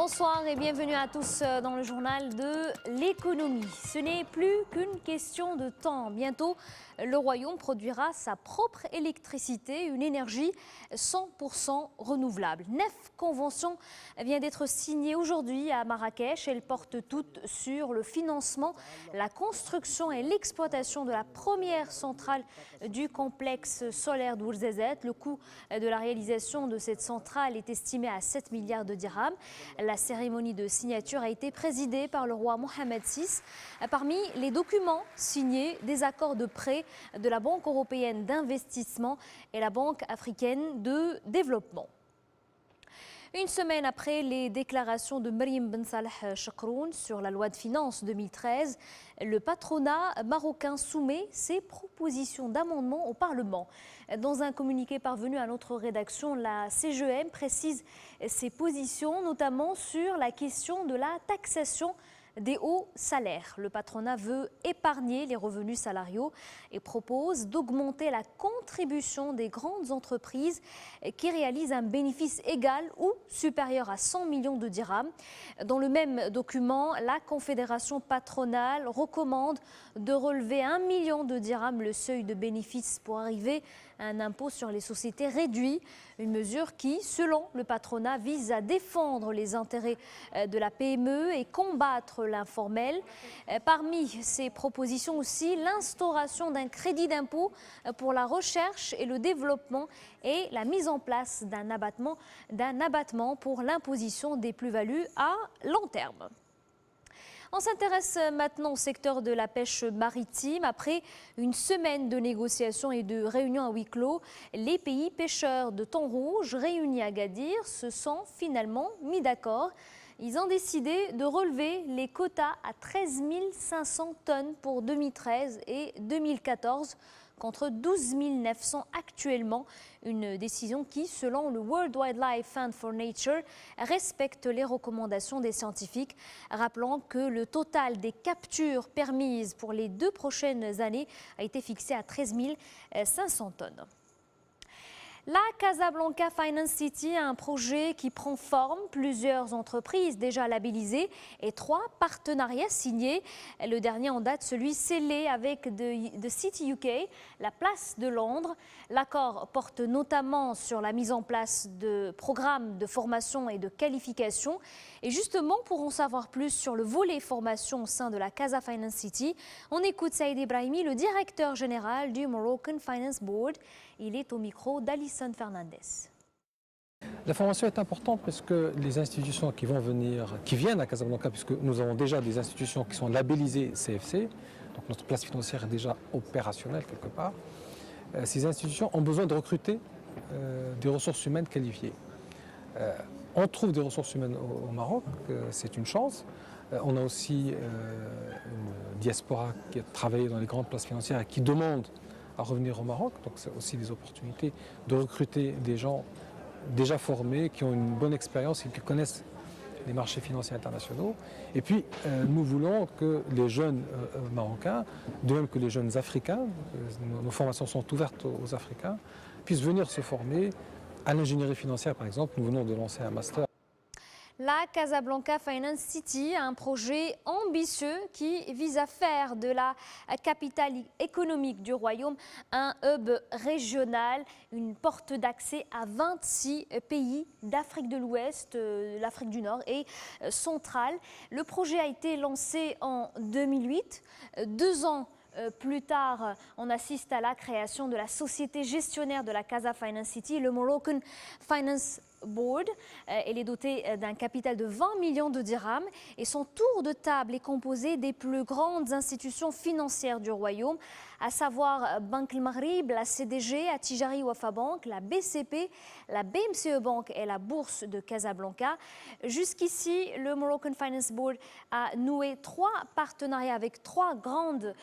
Bonsoir et bienvenue à tous dans le journal de l'économie. Ce n'est plus qu'une question de temps. Bientôt, le Royaume produira sa propre électricité, une énergie 100% renouvelable. 9 conventions viennent d'être signées aujourd'hui à Marrakech. Elles portent toutes sur le financement, la construction et l'exploitation de la première centrale du complexe solaire d'Ouarzazate. Le coût de la réalisation de cette centrale est estimé à 7 milliards de dirhams. La cérémonie de signature a été présidée par le roi Mohamed VI. Parmi les documents signés, des accords de prêt de la Banque européenne d'investissement et la Banque africaine de développement. Une semaine après les déclarations de Mariam Ben Saleh Chakroun sur la loi de finances 2013, le patronat marocain soumet ses propositions d'amendement au Parlement. Dans un communiqué parvenu à notre rédaction, la CGEM précise ses positions, notamment sur la question de la taxation des hauts salaires. Le patronat veut épargner les revenus salariaux et propose d'augmenter la contribution des grandes entreprises qui réalisent un bénéfice égal ou supérieur à 100 millions de dirhams. Dans le même document, la Confédération patronale recommande de relever 1 million de dirhams le seuil de bénéfice pour arriver à un impôt sur les sociétés réduit, une mesure qui, selon le patronat, vise à défendre les intérêts de la PME et combattre l'informel. Parmi ces propositions aussi, l'instauration d'un crédit d'impôt pour la recherche et le développement et la mise en place d'un abattement pour l'imposition des plus-values à long terme. On s'intéresse maintenant au secteur de la pêche maritime. Après une semaine de négociations et de réunions à huis clos, les pays pêcheurs de thon rouge réunis à Agadir se sont finalement mis d'accord. Ils ont décidé de relever les quotas à 13 500 tonnes pour 2013 et 2014 contre 12 900 actuellement. Une décision qui, selon le World Wildlife Fund for Nature, respecte les recommandations des scientifiques, rappelant que le total des captures permises pour les 2 prochaines années a été fixé à 13 500 tonnes. La Casablanca Finance City a un projet qui prend forme, plusieurs entreprises déjà labellisées et 3 partenariats signés. Le dernier en date, celui scellé avec The City UK, la place de Londres. L'accord porte notamment sur la mise en place de programmes de formation et de qualification. Et justement, pour en savoir plus sur le volet formation au sein de la Casa Finance City, on écoute Saïd Ibrahimi, le directeur général du Moroccan Finance Board. Il est au micro d'Alison Fernandez. La formation est importante parce que les institutions qui viennent à Casablanca, puisque nous avons déjà des institutions qui sont labellisées CFC, donc notre place financière est déjà opérationnelle quelque part, ces institutions ont besoin de recruter des ressources humaines qualifiées. On trouve des ressources humaines au Maroc, c'est une chance. On a aussi une diaspora qui a travaillé dans les grandes places financières et qui demande à revenir au Maroc, donc c'est aussi des opportunités de recruter des gens déjà formés, qui ont une bonne expérience et qui connaissent les marchés financiers internationaux. Et puis, nous voulons que les jeunes marocains, de même que les jeunes africains, nos formations sont ouvertes aux Africains, puissent venir se former à l'ingénierie financière, par exemple. Nous venons de lancer un master. La Casablanca Finance City a un projet ambitieux qui vise à faire de la capitale économique du Royaume un hub régional, une porte d'accès à 26 pays d'Afrique de l'Ouest, l'Afrique du Nord et centrale. Le projet a été lancé en 2008, 2 ans plus tard, on assiste à la création de la société gestionnaire de la Casa Finance City, le Moroccan Finance Board. Elle est dotée d'un capital de 20 millions de dirhams et son tour de table est composé des plus grandes institutions financières du Royaume, à savoir Banque El Maghrib, la CDG, Attijari Wafa Bank, la BCP, la BMCE Bank et la Bourse de Casablanca. Jusqu'ici, le Moroccan Finance Board a noué 3 partenariats avec 3 grandes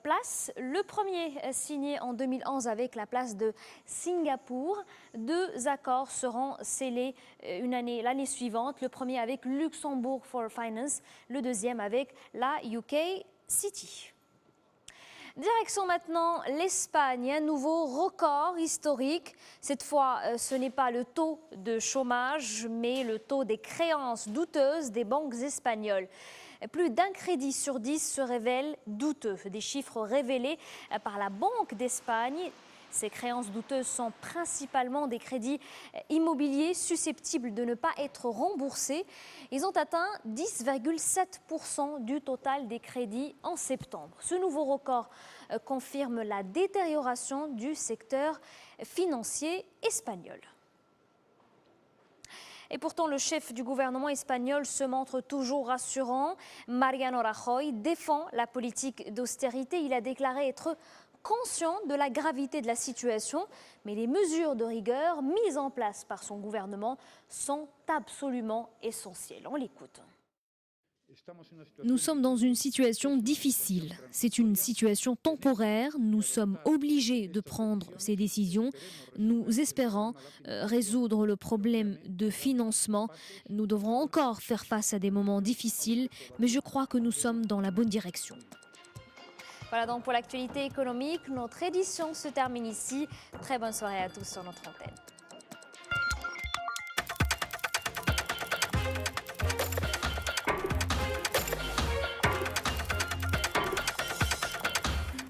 places. Le premier signé en 2011 avec la place de Singapour. 2 accords seront scellés l'année suivante. Le premier avec Luxembourg for Finance, le deuxième avec la UK City. Direction maintenant l'Espagne, un nouveau record historique. Cette fois, ce n'est pas le taux de chômage, mais le taux des créances douteuses des banques espagnoles. Plus d'un crédit sur 10 se révèle douteux. Des chiffres révélés par la Banque d'Espagne. Ces créances douteuses sont principalement des crédits immobiliers susceptibles de ne pas être remboursés. Ils ont atteint 10,7% du total des crédits en septembre. Ce nouveau record confirme la détérioration du secteur financier espagnol. Et pourtant, le chef du gouvernement espagnol se montre toujours rassurant. Mariano Rajoy défend la politique d'austérité. Il a déclaré être conscient de la gravité de la situation, mais les mesures de rigueur mises en place par son gouvernement sont absolument essentielles. On l'écoute. Nous sommes dans une situation difficile. C'est une situation temporaire. Nous sommes obligés de prendre ces décisions. Nous espérons résoudre le problème de financement. Nous devrons encore faire face à des moments difficiles, mais je crois que nous sommes dans la bonne direction. Voilà donc pour l'actualité économique. Notre édition se termine ici. Très bonne soirée à tous sur notre antenne.